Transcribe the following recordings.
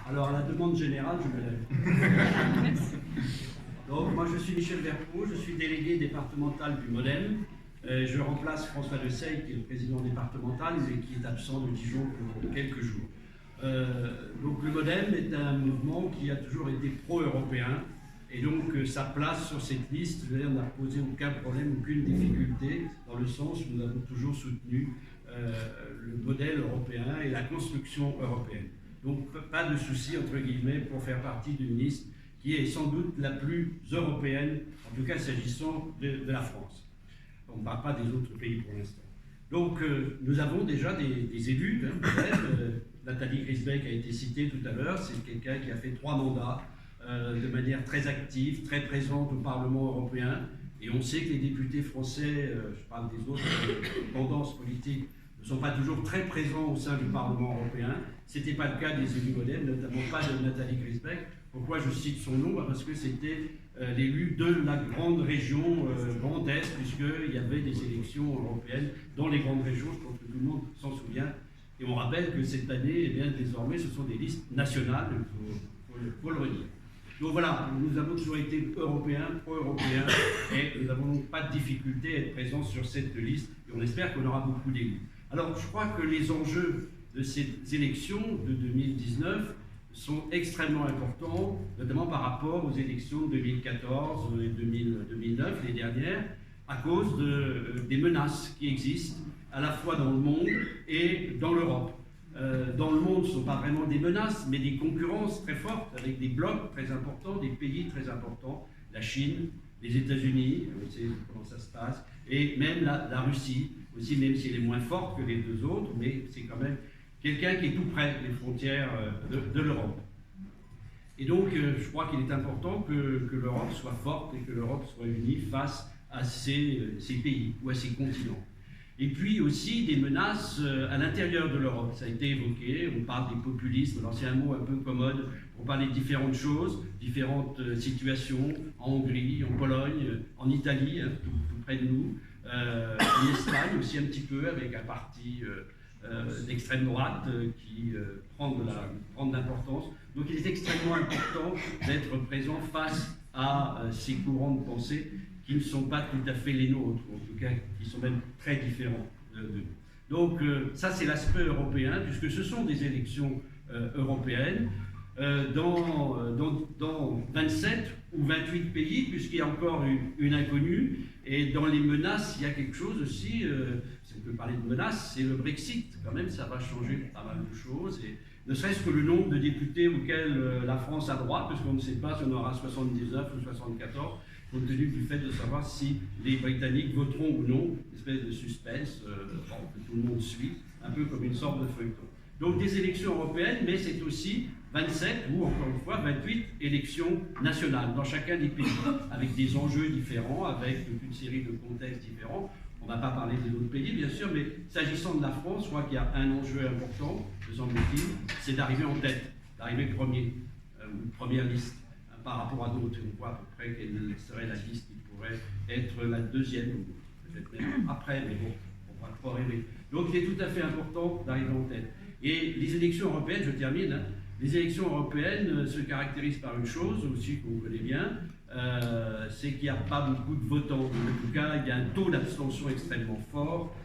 Alors, à la demande générale, je me lève. Donc, moi, je suis Michel Verpeau, je suis délégué départemental du MoDem. Je remplace François De Sey, qui est le président départemental, mais qui est absent de Dijon pour quelques jours. Donc, le MoDem est un mouvement qui a toujours été pro-européen. Et donc, sa place sur cette liste, on n'a posé aucun problème, aucune difficulté, dans le sens où nous avons toujours soutenu le modèle européen et la construction européenne. Donc, pas de souci, entre guillemets, pour faire partie d'une liste qui est sans doute la plus européenne, en tout cas s'agissant de la France. On ne parle pas des autres pays pour l'instant. Donc, nous avons déjà des élus. Nathalie Griesbeck a été citée tout à l'heure. C'est quelqu'un qui a fait 3 mandats de manière très active, très présente au Parlement européen. Et on sait que les députés français, je parle des autres tendances politiques, ne sont pas toujours très présents au sein du Parlement européen. Ce n'était pas le cas des élus MoDem, notamment pas de Nathalie Griesbeck. Pourquoi je cite son nom? Parce que c'était l'élu de la grande région Grand Est, puisqu'il y avait des élections européennes dans les grandes régions, je pense que tout le monde s'en souvient. Et on rappelle que cette année, eh bien, désormais, ce sont des listes nationales, il faut le redire. Donc voilà, nous avons toujours été européens, pro-européens, et nous n'avons donc pas de difficulté à être présents sur cette liste, et on espère qu'on aura beaucoup d'élus. Alors, je crois que les enjeux de ces élections de 2019 sont extrêmement importants, notamment par rapport aux élections de 2014 et 2009, les dernières, à cause des menaces qui existent, à la fois dans le monde et dans l'Europe. Dans le monde, ce ne sont pas vraiment des menaces, mais des concurrences très fortes, avec des blocs très importants, des pays très importants, la Chine, les États-Unis, on sait comment ça se passe, et même la Russie, aussi, même si elle est moins forte que les deux autres, mais c'est quand même quelqu'un qui est tout près des frontières de l'Europe. Et donc, je crois qu'il est important que l'Europe soit forte et que l'Europe soit unie face à ces pays ou à ces continents. Et puis aussi des menaces à l'intérieur de l'Europe. Ça a été évoqué, on parle des populismes, alors c'est un mot un peu commode pour parler de différentes choses, différentes situations, en Hongrie, en Pologne, en Italie, hein, tout près de nous, en Espagne aussi un petit peu, avec un parti d'extrême droite qui prend de l'importance. Donc il est extrêmement important d'être présent face à ces courants de pensée qui ne sont pas tout à fait les nôtres, en tout cas qui sont même très différents de nous. Donc ça c'est l'aspect européen, puisque ce sont des élections européennes dans 27 ou 28 pays, puisqu'il y a encore une inconnue, et dans les menaces, il y a quelque chose aussi, si on peut parler de menaces, c'est le Brexit, quand même ça va changer pas mal de choses, et ne serait-ce que le nombre de députés auxquels la France a droit, parce qu'on ne sait pas si on aura 79 ou 74, compte tenu du fait de savoir si les Britanniques voteront ou non, une espèce de suspense que tout le monde suit, un peu comme une sorte de feuilleton. Donc des élections européennes, mais c'est aussi 27 ou encore une fois 28 élections nationales dans chacun des pays, avec des enjeux différents, avec toute une série de contextes différents. On ne va pas parler des autres pays, bien sûr, mais s'agissant de la France, je crois qu'il y a un enjeu important, me semble-t-il, c'est d'arriver en tête, d'arriver premier, ou première liste, par rapport à d'autres. On voit à peu près quelle serait la liste qui pourrait être la deuxième, ou peut-être même après, mais bon, on va pas rêver. Donc il est tout à fait important d'arriver en tête. Et les élections européennes, je termine, hein, les élections européennes se caractérisent par une chose aussi qu'on connaît bien, c'est qu'il n'y a pas beaucoup de votants. En tout cas, il y a un taux d'abstention extrêmement fort.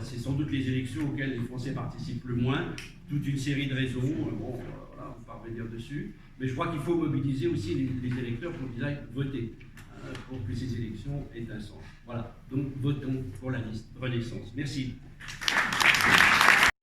C'est sans doute les élections auxquelles les Français participent le moins. Toute une série de raisons, bon, voilà, on ne va pas revenir dessus. Mais je crois qu'il faut mobiliser aussi les électeurs pour qu'ils aillent voter, pour que ces élections aient un sens. Voilà, donc votons pour la liste Renaissance. Merci.